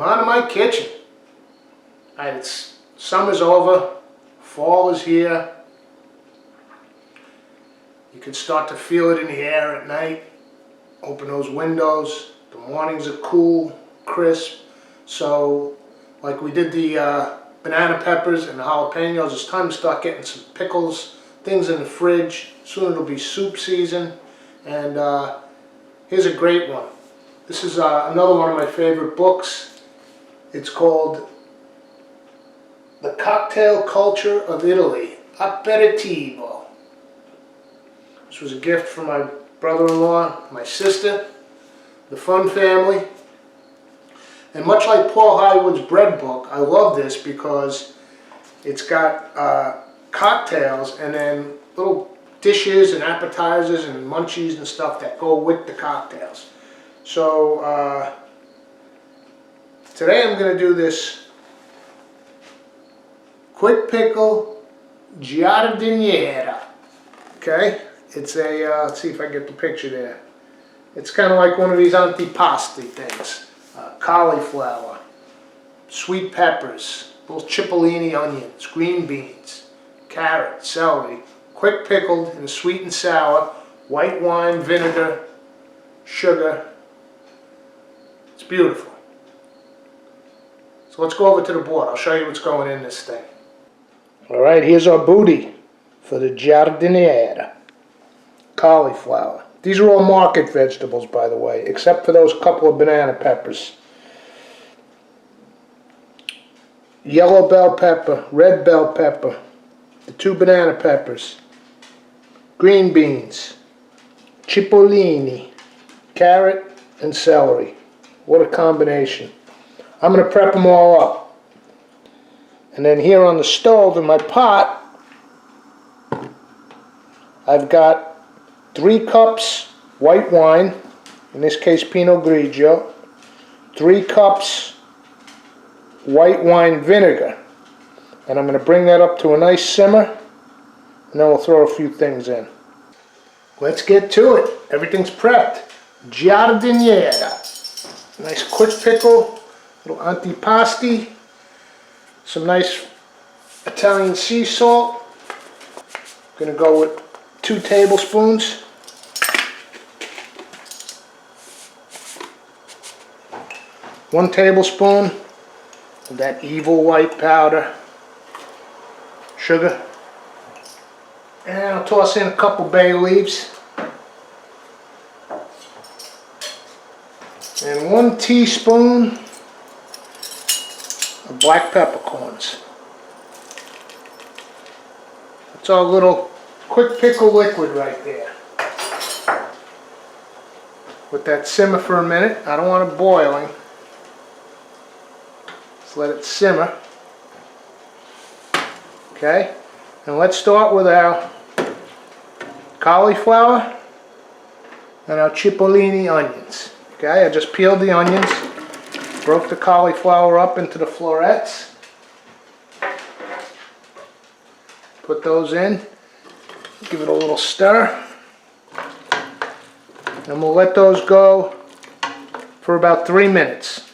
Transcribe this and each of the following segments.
I'm on to my kitchen. Alright, summer's over, fall is here. You can start to feel it in the air at night. Open those windows. The mornings are cool, crisp. So, like we did the banana peppers and the jalapenos, it's time to start getting some pickles, things in the fridge. Soon it'll be soup season. And here's a great one. This is another one of my favorite books. It's called The Cocktail Culture of Italy, Aperitivo. This was a gift from my brother-in-law, my sister, the Fun family. And much like Paul Highwood's bread book, I love this because it's got cocktails and then little dishes and appetizers and munchies and stuff that go with the cocktails. So today I'm going to do this quick pickle giardiniera. Okay, it's a let's see if I get the picture there. It's kind of like one of these antipasti things. Cauliflower, sweet peppers, little cipollini onions, green beans, carrot, celery, quick pickled and sweet and sour, white wine, vinegar, sugar. It's beautiful. So let's go over to the board. I'll show you what's going in this thing. Alright, here's our booty for the giardiniera. Cauliflower. These are all market vegetables, by the way, except for those couple of banana peppers. Yellow bell pepper, red bell pepper, the 2 banana peppers, green beans, cipollini, carrot, and celery. What a combination. I'm going to prep them all up. And then here on the stove in my pot, I've got 3 cups white wine, in this case Pinot Grigio, 3 cups white wine vinegar. And I'm going to bring that up to a nice simmer, and then we'll throw a few things in. Let's get to it. Everything's prepped. Giardiniera. Nice quick pickle, little antipasti, some nice Italian sea salt. I'm going to go with 2 tablespoons. One tablespoon of that evil white powder, sugar, and I'll toss in a couple bay leaves, and 1 teaspoon of black peppercorns. That's our little quick pickle liquid right there. Let that simmer for a minute. I don't want it boiling. Just let it simmer. Okay, and let's start with our cauliflower and our cipollini onions. Okay, I just peeled the onions, broke the cauliflower up into the florets, put those in, give it a little stir, and we'll let those go for about 3 minutes.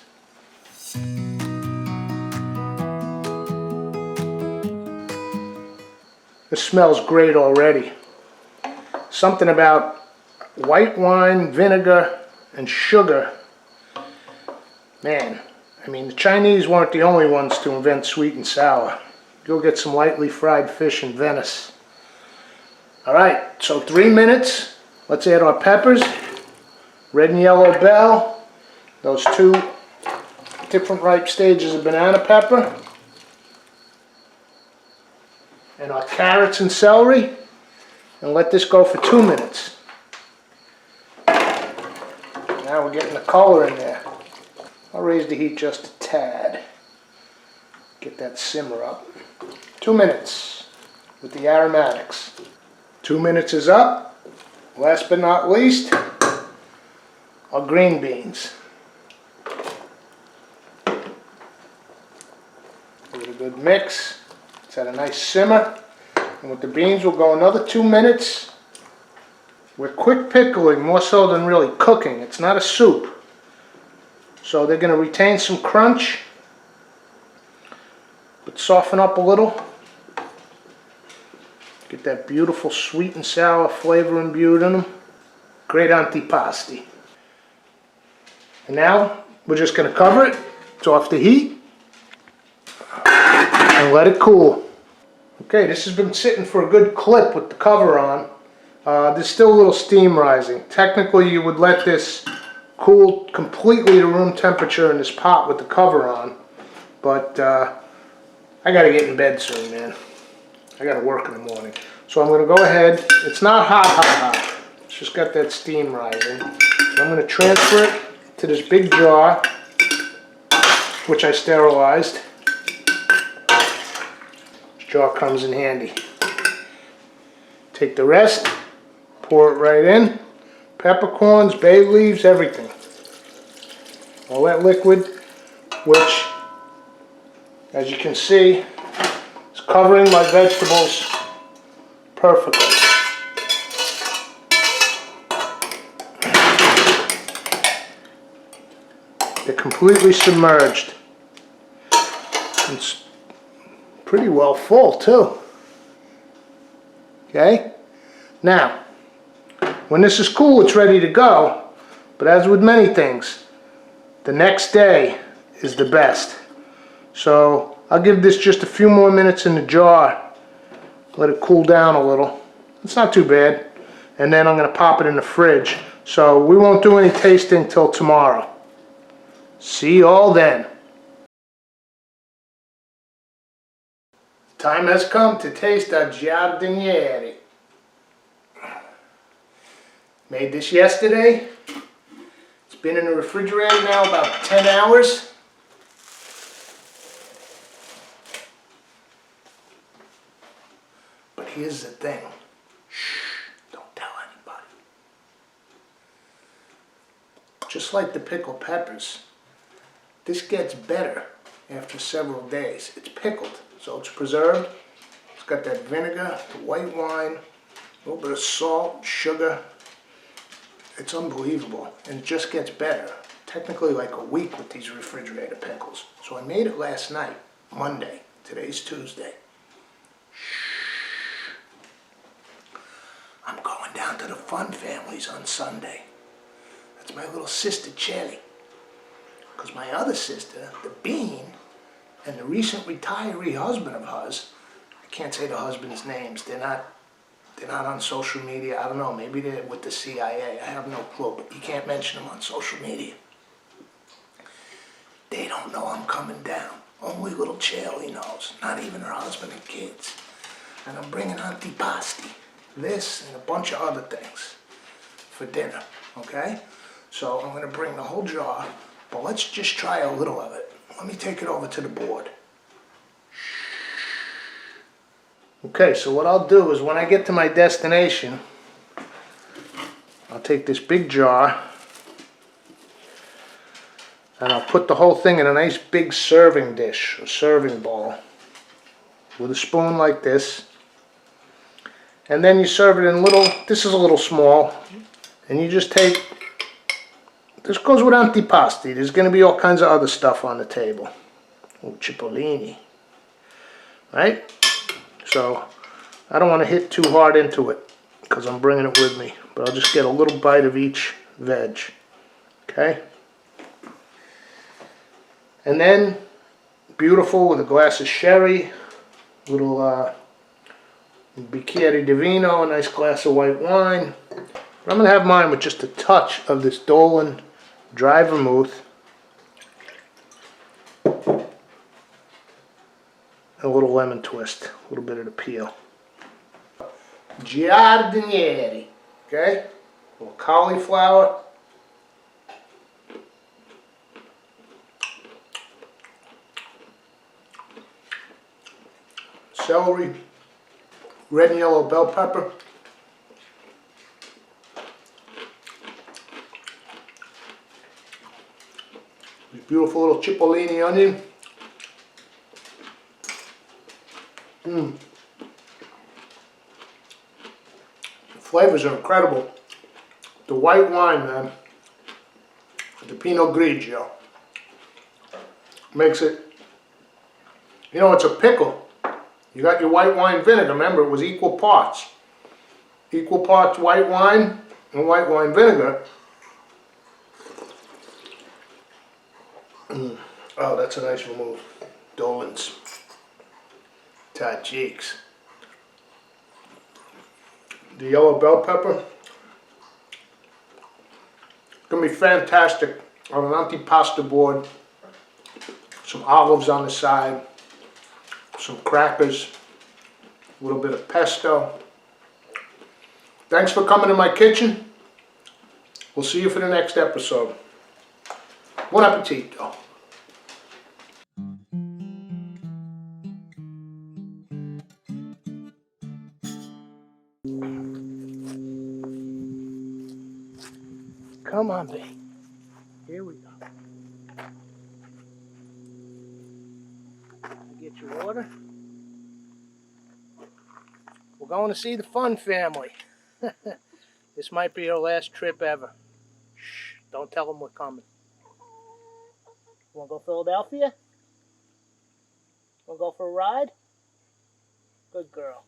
This smells great already. Something about white wine, vinegar, and sugar. Man, I mean, the Chinese weren't the only ones to invent sweet and sour. Go get some lightly fried fish in Venice. Alright, so 3 minutes. Let's add our peppers, red and yellow bell, those 2 different ripe stages of banana pepper, and our carrots and celery, and let this go for 2 minutes. Now we're getting the color in there. I'll raise the heat just a tad. Get that simmer up. 2 minutes with the aromatics. 2 minutes is up. Last but not least, our green beans. Give it a good mix. It's at a nice simmer. And with the beans we'll go another 2 minutes. We're quick pickling more so than really cooking. It's not a soup. So they're going to retain some crunch, but soften up a little. Get that beautiful sweet and sour flavor imbued in them. Great antipasti. And now we're just going to cover it. It's off the heat. And let it cool. Okay, this has been sitting for a good clip with the cover on. There's still a little steam rising. Technically, you would let this cool completely to room temperature in this pot with the cover on. But I gotta get in bed soon, man. I gotta work in the morning. So I'm gonna go ahead. It's not hot. It's just got that steam rising. So I'm gonna transfer it to this big jar, which I sterilized. This jar comes in handy. Take the rest, pour it right in. Peppercorns, bay leaves, everything. All that liquid, which, as you can see, is covering my vegetables perfectly. They're completely submerged. It's pretty well full too. Okay? Now, when this is cool, it's ready to go. But as with many things, the next day is the best. So I'll give this just a few more minutes in the jar. Let it cool down a little. It's not too bad. And then I'm going to pop it in the fridge. So we won't do any tasting till tomorrow. See you all then. Time has come to taste our giardinieri. Made this yesterday. It's been in the refrigerator now about 10 hours. But here's the thing. Shh, don't tell anybody. Just like the pickled peppers, this gets better after several days. It's pickled, so it's preserved. It's got that vinegar, the white wine, a little bit of salt, sugar. It's unbelievable, and it just gets better. Technically like a week with these refrigerator pickles. So I made it last night, Monday. Today's Tuesday. Shh. I'm going down to the Fun Families on Sunday. That's my little sister, Cherry. Because my other sister, the Bean, and the recent retiree husband of hers, I can't say the husband's names, they're not on social media. I don't know, maybe they're with the CIA. I have no clue, but you can't mention them on social media. They don't know I'm coming down. Only little Charlie knows, not even her husband and kids. And I'm bringing antipasti, this and a bunch of other things for dinner, okay? So I'm gonna bring the whole jar, but let's just try a little of it. Let me take it over to the board. Okay, so what I'll do is when I get to my destination, I'll take this big jar and I'll put the whole thing in a nice big serving dish, or serving bowl, with a spoon like this. And then you serve it in little, this is a little small, and you just take, this goes with antipasti. There's going to be all kinds of other stuff on the table. Oh, cipollini, right? So I don't want to hit too hard into it because I'm bringing it with me, but I'll just get a little bite of each veg, okay? And then, beautiful with a glass of sherry, little bicchiere di vino, a nice glass of white wine. But I'm going to have mine with just a touch of this Dolan dry vermouth. And a little lemon twist, a little bit of the peel. Giardinieri, okay? A little cauliflower. Celery, red and yellow bell pepper. This beautiful little cipollini onion. The flavors are incredible. The white wine, man. The Pinot Grigio. Makes it, you know, it's a pickle. You got your white wine vinegar. Remember, it was equal parts. Equal parts white wine and white wine vinegar. Oh, that's a nice remove. Dolan's. Tad cheeks. The yellow bell pepper. Gonna be fantastic on an antipasti board. Some olives on the side. Some crackers. A little bit of pesto. Thanks for coming to my kitchen. We'll see you for the next episode. Buon appetito. Come on, babe. Here we go. Get your water. We're going to see the Fun family. This might be our last trip ever. Shh, don't tell them we're coming. Want to go Philadelphia? Want to go for a ride? Good girl.